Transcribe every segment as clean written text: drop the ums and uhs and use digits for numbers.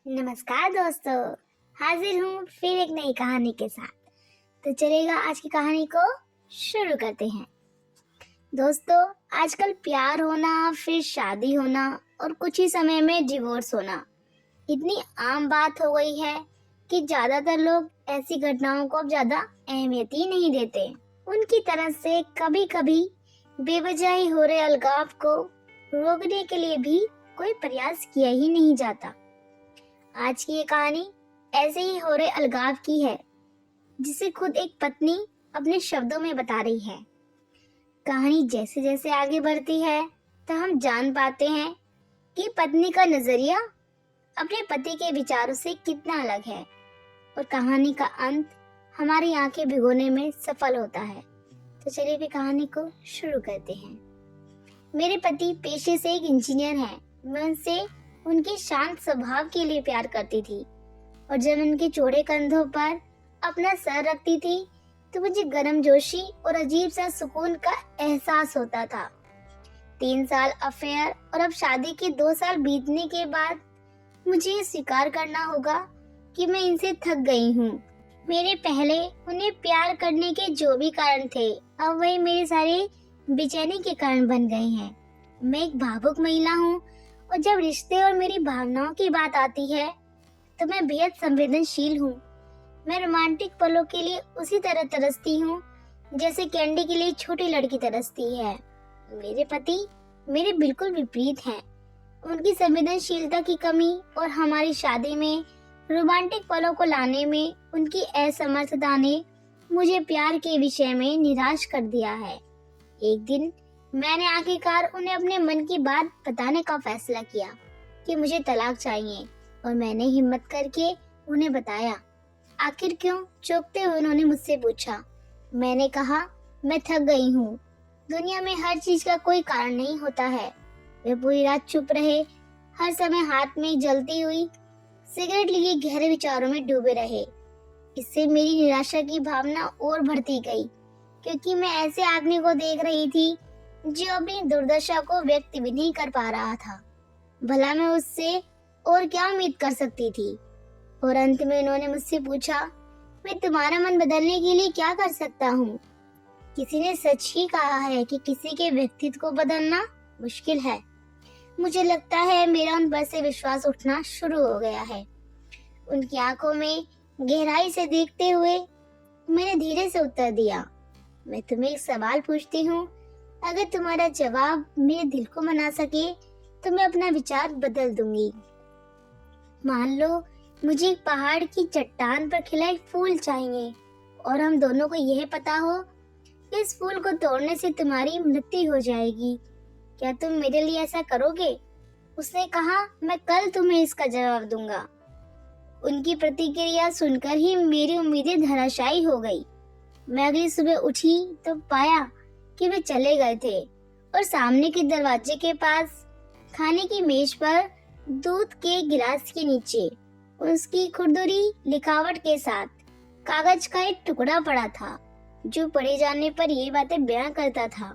नमस्कार दोस्तों, हाजिर हूँ फिर एक नई कहानी के साथ। तो चलेगा आज की कहानी को शुरू करते हैं। दोस्तों, आजकल प्यार होना, फिर शादी होना और कुछ ही समय में डिवोर्स होना इतनी आम बात हो गई है कि ज्यादातर लोग ऐसी घटनाओं को अब ज्यादा अहमियत ही नहीं देते। उनकी तरफ से कभी कभी बेवजह ही हो रहे अलगाव को रोकने के लिए भी कोई प्रयास किया ही नहीं जाता। आज की ये कहानी ऐसे ही हो रहे अलगाव की है, जिसे खुद एक पत्नी अपने शब्दों में बता रही है। कहानी जैसे जैसे आगे बढ़ती है तो हम जान पाते हैं कि पत्नी का नजरिया अपने पति के विचारों से कितना अलग है और कहानी का अंत हमारी आंखें भिगोने में सफल होता है। तो चलिए फिर कहानी को शुरू करते हैं। मेरे पति पेशे से एक इंजीनियर हैं। मैं उनसे उनके शांत स्वभाव के लिए प्यार करती थी और जब उनके चौड़े कंधों पर अपना सर रखती थी तो मुझे गर्मजोशी और अजीब सा सुकून का एहसास होता था। 3 साल अफेयर और अब शादी के 2 साल बीतने के बाद मुझे ये स्वीकार करना होगा कि मैं इनसे थक गई हूँ। मेरे पहले उन्हें प्यार करने के जो भी कारण थे, अब वही मेरे सारे बेचैनी के कारण बन गए हैं। मैं एक भावुक महिला हूँ और जब रिश्ते और मेरी भावनाओं की बात आती है तो मैं बेहद संवेदनशील हूँ। मैं रोमांटिक पलों के लिए उसी तरह तरसती हूँ जैसे कैंडी के लिए छोटी लड़की तरसती है। मेरे पति मेरे बिल्कुल विपरीत हैं। उनकी संवेदनशीलता की कमी और हमारी शादी में रोमांटिक पलों को लाने में उनकी असमर्थता ने मुझे प्यार के विषय में निराश कर दिया है। एक दिन मैंने आखिरकार उन्हें अपने मन की बात बताने का फैसला किया कि मुझे तलाक चाहिए और मैंने हिम्मत करके उन्हें बताया। आखिर क्यों? चौंकते हुए उन्होंने मुझसे पूछा। मैंने कहा, मैं थक गई हूँ। दुनिया में हर चीज का कोई कारण नहीं होता है। वे पूरी रात चुप रहे, हर समय हाथ में जलती हुई सिगरेट लिए गहरे विचारों में डूबे रहे। इससे मेरी निराशा की भावना और बढ़ती गई, क्योंकि मैं ऐसे आदमी को देख रही थी जो अपनी दुर्दशा को व्यक्त भी नहीं कर पा रहा था। भला मैं उससे और क्या उम्मीद कर सकती थी? और अंत में उन्होंने मुझसे पूछा, मैं तुम्हारा मन बदलने के लिए क्या कर सकता हूँ? किसी ने सच ही कहा है कि किसी के व्यक्तित्व को बदलना मुश्किल है। मुझे लगता है मेरा उन पर से विश्वास उठना शुरू हो गया है। उनकी आंखों में गहराई से देखते हुए मैंने धीरे से उत्तर दिया, मैं तुम्हें एक सवाल पूछती हूँ। अगर तुम्हारा जवाब मेरे दिल को मना सके तो मैं अपना विचार बदल दूंगी। मान लो मुझे एक पहाड़ की चट्टान पर खिला एक फूल चाहिए और हम दोनों को यह पता हो कि इस फूल को तोड़ने से तुम्हारी मृत्यु हो जाएगी। क्या तुम मेरे लिए ऐसा करोगे? उसने कहा, मैं कल तुम्हें इसका जवाब दूंगा। उनकी प्रतिक्रिया सुनकर ही मेरी उम्मीदें धराशायी हो गई। मैं अगली सुबह उठी तो पाया कि वे चले गए थे और सामने के दरवाजे के पास खाने की मेज पर दूध के गिलास के नीचे उसकी खुरदुरी लिखावट के साथ कागज का एक टुकड़ा पड़ा था, जो पढ़े जाने पर ये बातें बयां करता था।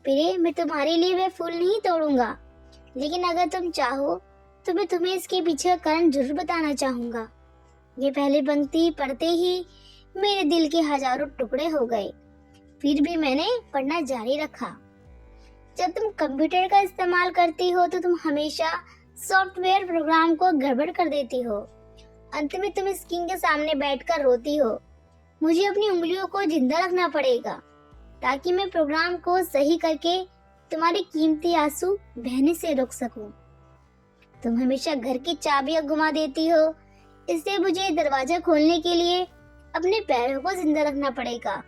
प्रिय, मैं तुम्हारे लिए वह फूल नहीं तोड़ूंगा, लेकिन अगर तुम चाहो तो मैं तुम्हें इसके पीछे का कारण जरूर बताना चाहूंगा। ये पहली पंक्ति पढ़ते ही मेरे दिल के हजारों टुकड़े हो गए। फिर भी मैंने पढ़ना जारी रखा। जब तुम कंप्यूटर का इस्तेमाल करती हो तो तुम हमेशा सॉफ्टवेयर प्रोग्राम को गड़बड़ कर देती हो। अंत में तुम स्क्रीन के सामने बैठकर रोती हो। मुझे अपनी उंगलियों को जिंदा रखना पड़ेगा ताकि मैं प्रोग्राम को सही करके तुम्हारे कीमती आंसू बहने से रोक सकूं। तुम हमेशा घर की चाबियां घुमा देती हो, इसलिए मुझे दरवाजा खोलने के लिए अपने पैरों को जिंदा रखना पड़ेगा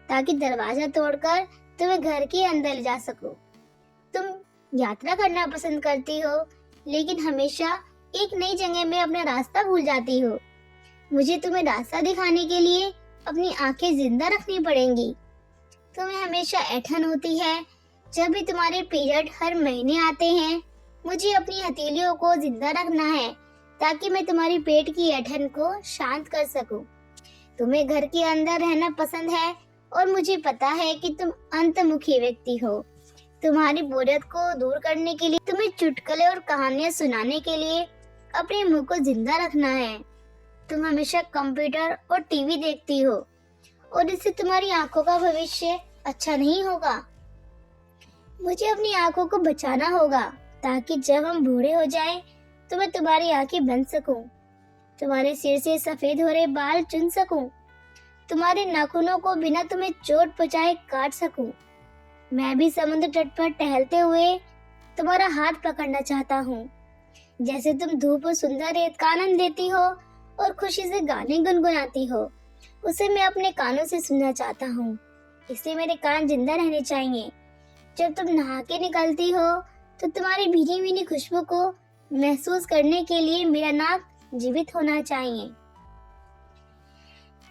ताकि दरवाजा तोड़कर तुम्हें घर के अंदर ले जा सकूं। तुम यात्रा करना पसंद करती हो, लेकिन हमेशा एक नई जगह में अपना रास्ता भूल जाती हो। मुझे तुम्हें रास्ता दिखाने के लिए अपनी आंखें जिंदा रखनी पड़ेंगी। तुम्हें हमेशा ऐंठन होती है जब भी तुम्हारे पीरियड हर महीने आते हैं। मुझे अपनी हथेलियों को जिंदा रखना है ताकि मैं तुम्हारी पेट की ऐंठन को शांत कर सकूं। तुम्हें घर के अंदर रहना पसंद है और मुझे पता है कि तुम अंतर्मुखी व्यक्ति हो। तुम्हारी बोरियत को दूर करने के लिए, तुम्हें चुटकुले और कहानियां सुनाने के लिए अपने मुंह को जिंदा रखना है। तुम हमेशा कंप्यूटर और टीवी देखती हो और इससे तुम्हारी आंखों का भविष्य अच्छा नहीं होगा। मुझे अपनी आंखों को बचाना होगा ताकि जब हम बूढ़े हो जाएं तो मैं तुम्हारी आंखें बन सकूं, तुम्हारे सिर से सफेद हो रहे बाल चुन सकूं, तुम्हारे नाखूनों को बिना तुम्हें चोट पहुंचाए काट सकूं। मैं भी समुद्र तट पर टहलते हुए तुम्हारा हाथ पकड़ना चाहता हूँ। जैसे तुम धूप और सुंदर रेत का आनंद लेती हो और खुशी से गाने गुनगुनाती हो, उसे मैं अपने कानों से सुनना चाहता हूँ। इसलिए मेरे कान जिंदा रहने चाहिए। जब तुम नहा के निकलती हो तो तुम्हारी भीनी भीनी खुशबू को महसूस करने के लिए मेरा नाक जीवित होना चाहिए।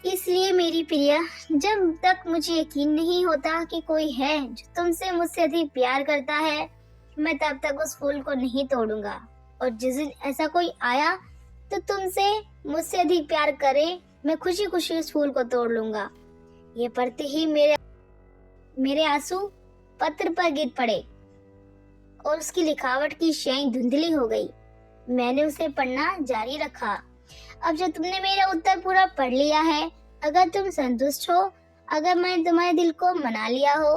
इसलिए मेरी प्रिया, जब तक मुझे यकीन नहीं होता कि कोई है जो तुमसे मुझसे अधिक प्यार करता है, मैं तब तक उस फूल को नहीं तोड़ूंगा। और जिस दिन ऐसा कोई आया तो तुमसे मुझसे अधिक प्यार करे, मैं खुशी खुशी उस फूल को तोड़ लूंगा। ये पढ़ते ही मेरे आंसू पत्र पर गिर पड़े और उसकी लिखावट की स्याही धुंधली हो गई। मैंने उसे पढ़ना जारी रखा। अब जो तुमने मेरा उत्तर पूरा पढ़ लिया है, अगर तुम संतुष्ट हो, अगर मैंने तुम्हारे दिल को मना लिया हो,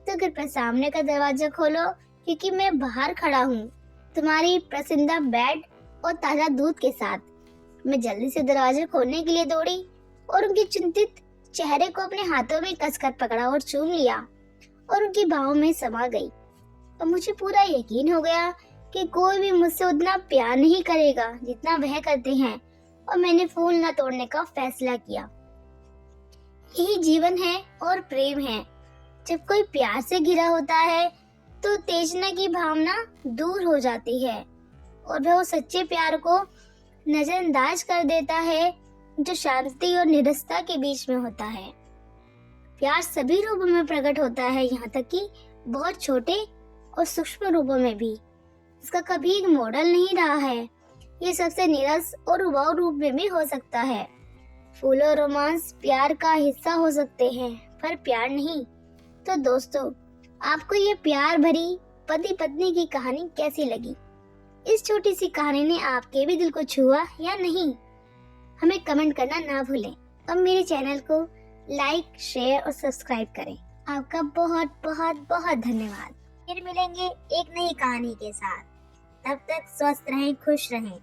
तो कृपया सामने का दरवाजा खोलो, क्योंकि मैं बाहर खड़ा हूँ तुम्हारी पसंदीदा बेड और ताजा दूध के साथ। मैं जल्दी से दरवाजा खोलने के लिए दौड़ी और उनके चिंतित चेहरे को अपने हाथों में कसकर पकड़ा और चूम लिया और उनकी बाहों में समा गई। और मुझे पूरा यकीन हो गया कि कोई भी मुझसे उतना प्यार नहीं करेगा जितना वह करते हैं, और मैंने फूल न तोड़ने का फैसला किया। यही जीवन है और प्रेम है। जब कोई प्यार से घिरा होता है तो उत्तेजना की भावना दूर हो जाती है और वह उस सच्चे प्यार को नजरअंदाज कर देता है जो शांति और निरसता के बीच में होता है। प्यार सभी रूपों में प्रकट होता है, यहाँ तक कि बहुत छोटे और सूक्ष्म रूपों में भी। इसका कभी एक मॉडल नहीं रहा है। ये सबसे निरस और उबाऊ रूप में भी हो सकता है। फूल और रोमांस प्यार का हिस्सा हो सकते हैं, पर प्यार नहीं। तो दोस्तों, आपको ये प्यार भरी पति पत्नी की कहानी कैसी लगी? इस छोटी सी कहानी ने आपके भी दिल को छुआ या नहीं? हमें कमेंट करना ना भूलें और मेरे चैनल को लाइक, शेयर और सब्सक्राइब करें। आपका बहुत बहुत बहुत धन्यवाद। फिर मिलेंगे एक नई कहानी के साथ। तब तक स्वस्थ रहें, खुश रहें।